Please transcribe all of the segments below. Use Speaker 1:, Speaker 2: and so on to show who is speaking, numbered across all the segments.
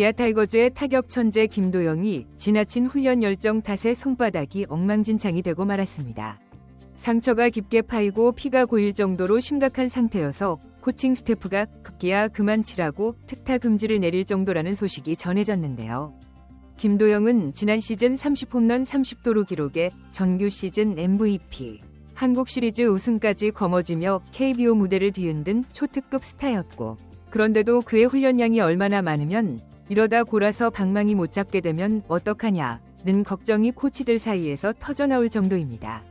Speaker 1: 기아 타이거즈의 타격 천재 김도영이 지나친 훈련 열정 탓에 손바닥이 엉망진창이 되고 말았습니다. 상처가 깊게 파이고 피가 고일 정도로 심각한 상태여서 코칭 스태프가 급기야 그만 치라고 특타 금지를 내릴 정도라는 소식이 전해졌는데요. 김도영은 지난 시즌 30홈런 30도루 기록에 정규 시즌 MVP, 한국 시리즈 우승까지 거머쥐며 KBO 무대를 뒤흔든 초특급 스타였고, 그런데도 그의 훈련량이 얼마나 많으면 이러다 골아서 방망이 못 잡게 되면 어떡하냐는 걱정이 코치들 사이에서 터져나올 정도입니다.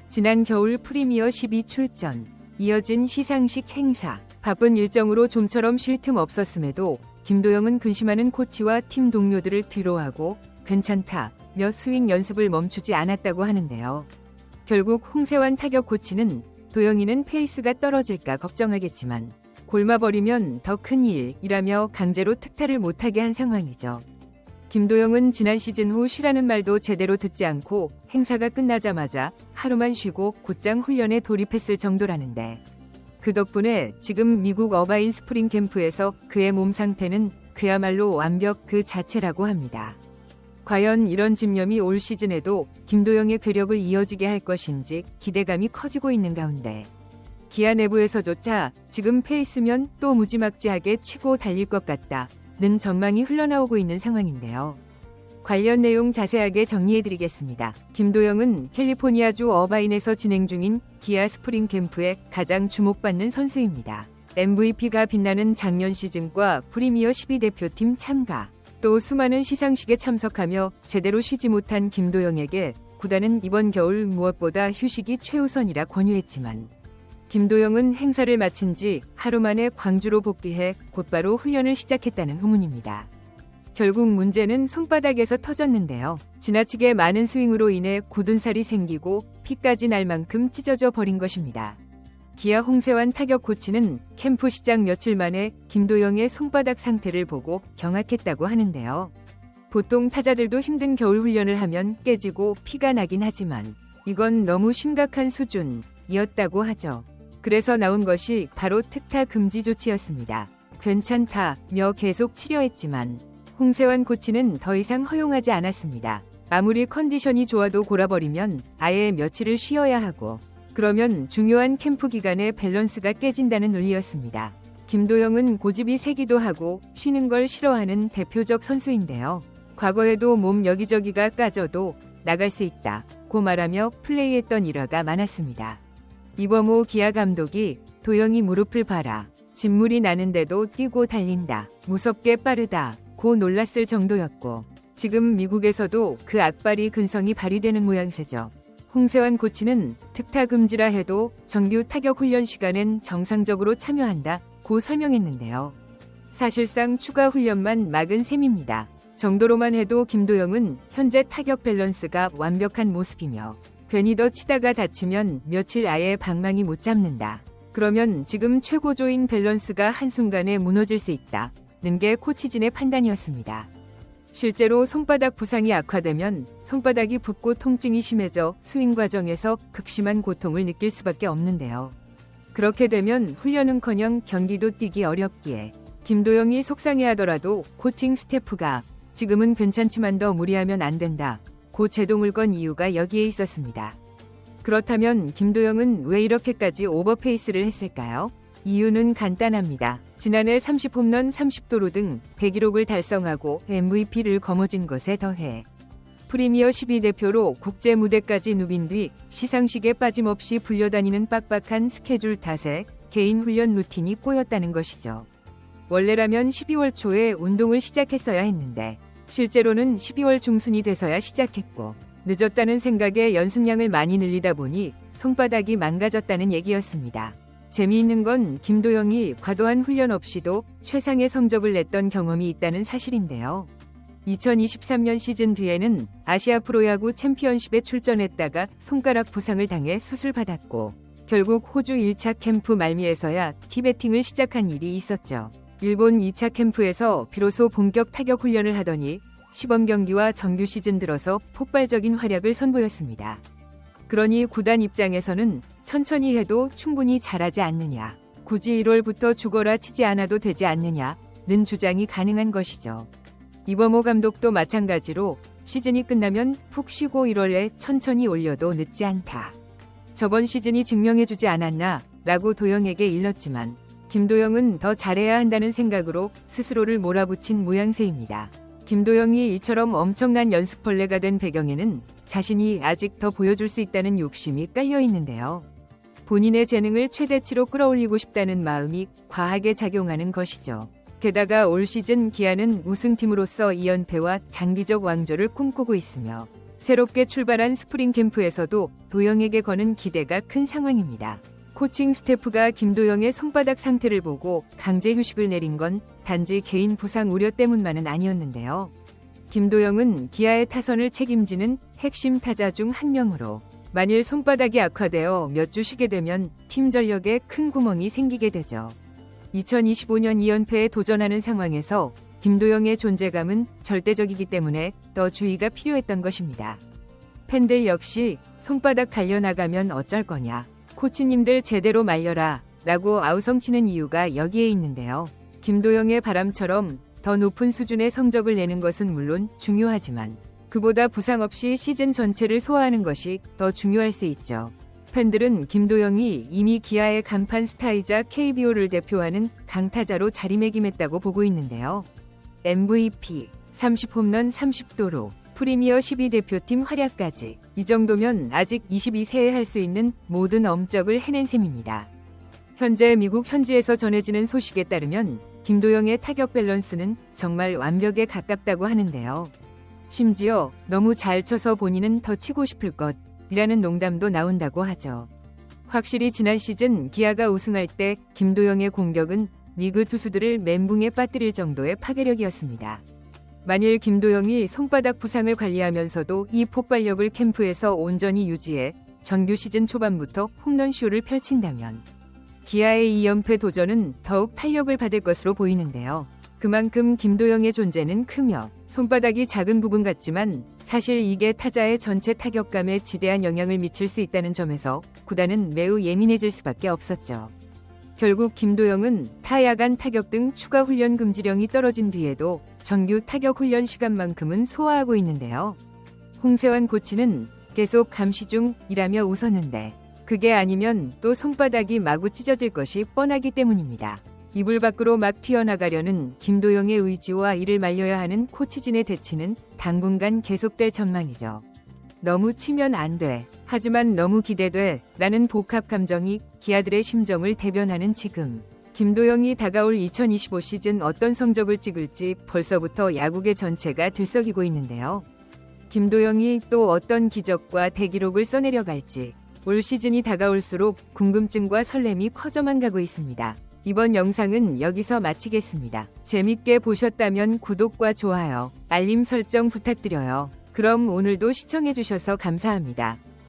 Speaker 1: 지난 겨울 프리미어 12 출전, 이어진 시상식 행사, 바쁜 일정으로 좀처럼 쉴 틈 없었음에도 김도영은 근심하는 코치와 팀 동료들을 뒤로하고 괜찮다며 스윙 연습을 멈추지 않았다고 하는데요. 결국 홍세환 타격 코치는 도영이는 페이스가 떨어질까 걱정하겠지만 골마버리면 더 큰 일이라며 강제로 특타를 못하게 한 상황이죠. 김도영은 지난 시즌 후 쉬라는 말도 제대로 듣지 않고 행사가 끝나자마자 하루만 쉬고 곧장 훈련에 돌입했을 정도라는데, 그 덕분에 지금 미국 어바인 스프링 캠프에서 그의 몸 상태는 그야말로 완벽 그 자체라고 합니다. 과연 이런 집념이 올 시즌에도 김도영의 괴력을 이어지게 할 것인지 기대감이 커지고 있는 가운데, 기아 내부에서조차 지금 페이스면 또 무지막지하게 치고 달릴 것 같다는 전망이 흘러나오고 있는 상황인데요. 관련 내용 자세하게 정리해드리겠습니다. 김도영은 캘리포니아주 어바인에서 진행 중인 기아 스프링 캠프에 가장 주목받는 선수입니다. MVP가 빛나는 작년 시즌과 프리미어 12 대표팀 참가, 또 수많은 시상식에 참석하며 제대로 쉬지 못한 김도영에게 구단은 이번 겨울 무엇보다 휴식이 최우선이라 권유했지만, 김도영은 행사를 마친 지 하루 만에 광주로 복귀해 곧바로 훈련을 시작했다는 후문입니다. 결국 문제는 손바닥에서 터졌는데요. 지나치게 많은 스윙으로 인해 굳은 살이 생기고 피까지 날 만큼 찢어져 버린 것입니다. 기아 홍세환 타격 코치는 캠프 시작 며칠 만에 김도영의 손바닥 상태를 보고 경악했다고 하는데요. 보통 타자들도 힘든 겨울 훈련을 하면 깨지고 피가 나긴 하지만 이건 너무 심각한 수준이었다고 하죠. 그래서 나온 것이 바로 특타 금지 조치였습니다. 괜찮다며 계속 치료했지만 홍세환 코치는 더 이상 허용하지 않았습니다. 아무리 컨디션이 좋아도 골아버리면 아예 며칠을 쉬어야 하고, 그러면 중요한 캠프 기간에 밸런스가 깨진다는 논리였습니다. 김도영은 고집이 세기도 하고 쉬는 걸 싫어하는 대표적 선수인데요. 과거에도 몸 여기저기가 까져도 나갈 수 있다고 말하며 플레이했던 일화가 많았습니다. 이범호 기아 감독이 도영이 무릎을 봐라, 진물이 나는데도 뛰고 달린다, 무섭게 빠르다고 놀랐을 정도였고, 지금 미국에서도 그 악발이 근성이 발휘되는 모양새죠. 홍세환 코치는 특타 금지라 해도 정규 타격 훈련 시간엔 정상적으로 참여한다고 설명했는데요. 사실상 추가 훈련만 막은 셈입니다. 정도로만 해도 김도영은 현재 타격 밸런스가 완벽한 모습이며, 괜히 더 치다가 다치면 며칠 아예 방망이 못 잡는다, 그러면 지금 최고조인 밸런스가 한순간에 무너질 수 있다는 게 코치진의 판단이었습니다. 실제로 손바닥 부상이 악화되면 손바닥이 붓고 통증이 심해져 스윙 과정에서 극심한 고통을 느낄 수밖에 없는데요. 그렇게 되면 훈련은커녕 경기도 뛰기 어렵기에 김도영이 속상해하더라도 코칭 스태프가 지금은 괜찮지만 더 무리하면 안 된다 고 제동을 건 이유가 여기에 있었습니다. 그렇다면 김도영은 왜 이렇게까지 오버페이스를 했을까요? 이유는 간단합니다. 지난해 30홈런 30도루 등 대기록을 달성하고 MVP를 거머쥔 것에 더해 프리미어 12 대표로 국제 무대까지 누빈 뒤 시상식에 빠짐없이 불려다니는 빡빡한 스케줄 탓에 개인 훈련 루틴이 꼬였다는 것이죠. 원래라면 12월 초에 운동을 시작했어야 했는데 실제로는 12월 중순이 돼서야 시작했고, 늦었다는 생각에 연습량을 많이 늘리다 보니 손바닥이 망가졌다는 얘기였습니다. 재미있는 건 김도영이 과도한 훈련 없이도 최상의 성적을 냈던 경험이 있다는 사실인데요. 2023년 시즌 뒤에는 아시아 프로야구 챔피언십에 출전했다가 손가락 부상을 당해 수술받았고, 결국 호주 1차 캠프 말미에서야 티베팅을 시작한 일이 있었죠. 일본 2차 캠프에서 비로소 본격 타격 훈련을 하더니 시범 경기와 정규 시즌 들어서 폭발적인 활약을 선보였습니다. 그러니 구단 입장에서는 천천히 해도 충분히 잘하지 않느냐, 굳이 1월부터 죽어라 치지 않아도 되지 않느냐는 주장이 가능한 것이죠. 이범호 감독도 마찬가지로 시즌이 끝나면 푹 쉬고 1월에 천천히 올려도 늦지 않다. 저번 시즌이 증명해주지 않았나 라고 도영에게 일렀지만 김도영은 더 잘해야 한다는 생각으로 스스로를 몰아붙인 모양새입니다. 김도영이 이처럼 엄청난 연습벌레가 된 배경에는 자신이 아직 더 보여줄 수 있다는 욕심이 깔려 있는데요. 본인의 재능을 최대치로 끌어올리고 싶다는 마음이 과하게 작용하는 것이죠. 게다가 올 시즌 기아는 우승팀으로서 2연패와 장기적 왕조를 꿈꾸고 있으며 새롭게 출발한 스프링 캠프에서도 도영에게 거는 기대가 큰 상황입니다. 코칭 스태프가 김도영의 손바닥 상태를 보고 강제 휴식을 내린 건 단지 개인 부상 우려 때문만은 아니었는데요. 김도영은 기아의 타선을 책임지는 핵심 타자 중 한 명으로 만일 손바닥이 악화되어 몇 주 쉬게 되면 팀 전력에 큰 구멍이 생기게 되죠. 2025년 2연패에 도전하는 상황에서 김도영의 존재감은 절대적이기 때문에 더 주의가 필요했던 것입니다. 팬들 역시 손바닥 갈려나가면 어쩔 거냐, 코치님들 제대로 말려라 라고 아우성치는 이유가 여기에 있는데요. 김도영의 바람처럼 더 높은 수준의 성적을 내는 것은 물론 중요하지만 그보다 부상 없이 시즌 전체를 소화하는 것이 더 중요할 수 있죠. 팬들은 김도영이 이미 기아의 간판 스타이자 KBO를 대표하는 강타자로 자리매김했다고 보고 있는데요. MVP, 30홈런 30도로 프리미어 12 대표팀 활약까지 이 정도면 아직 22세에 할 수 있는 모든 엄적을 해낸 셈입니다. 현재 미국 현지에서 전해지는 소식에 따르면 김도영의 타격 밸런스는 정말 완벽에 가깝다고 하는데요. 심지어 너무 잘 쳐서 본인은 더 치고 싶을 것이라는 농담도 나온다고 하죠. 확실히 지난 시즌 기아가 우승할 때 김도영의 공격은 리그 투수들을 멘붕에 빠뜨릴 정도의 파괴력이었습니다. 만일 김도영이 손바닥 부상을 관리하면서도 이 폭발력을 캠프에서 온전히 유지해 정규 시즌 초반부터 홈런쇼를 펼친다면 기아의 2연패 도전은 더욱 탄력을 받을 것으로 보이는데요. 그만큼 김도영의 존재는 크며 손바닥이 작은 부분 같지만 사실 이게 타자의 전체 타격감에 지대한 영향을 미칠 수 있다는 점에서 구단은 매우 예민해질 수밖에 없었죠. 결국 김도영은 타야간 타격 등 추가 훈련 금지령이 떨어진 뒤에도 정규 타격 훈련 시간만큼은 소화하고 있는데요. 홍세환 코치는 계속 감시 중이라며 웃었는데 그게 아니면 또 손바닥이 마구 찢어질 것이 뻔하기 때문입니다. 이불 밖으로 막 튀어나가려는 김도영의 의지와 이를 말려야 하는 코치진의 대치는 당분간 계속될 전망이죠. 너무 치면 안 돼. 하지만 너무 기대돼. 라는 복합 감정이 기아들의 심정을 대변하는 지금. 김도영이 다가올 2025 시즌 어떤 성적을 찍을지 벌써부터 야구계 전체가 들썩이고 있는데요. 김도영이 또 어떤 기적과 대기록을 써내려갈지 올 시즌이 다가올수록 궁금증과 설렘이 커져만 가고 있습니다. 이번 영상은 여기서 마치겠습니다. 재밌게 보셨다면 구독과 좋아요, 알림 설정 부탁드려요. 그럼 오늘도 시청해주셔서 감사합니다.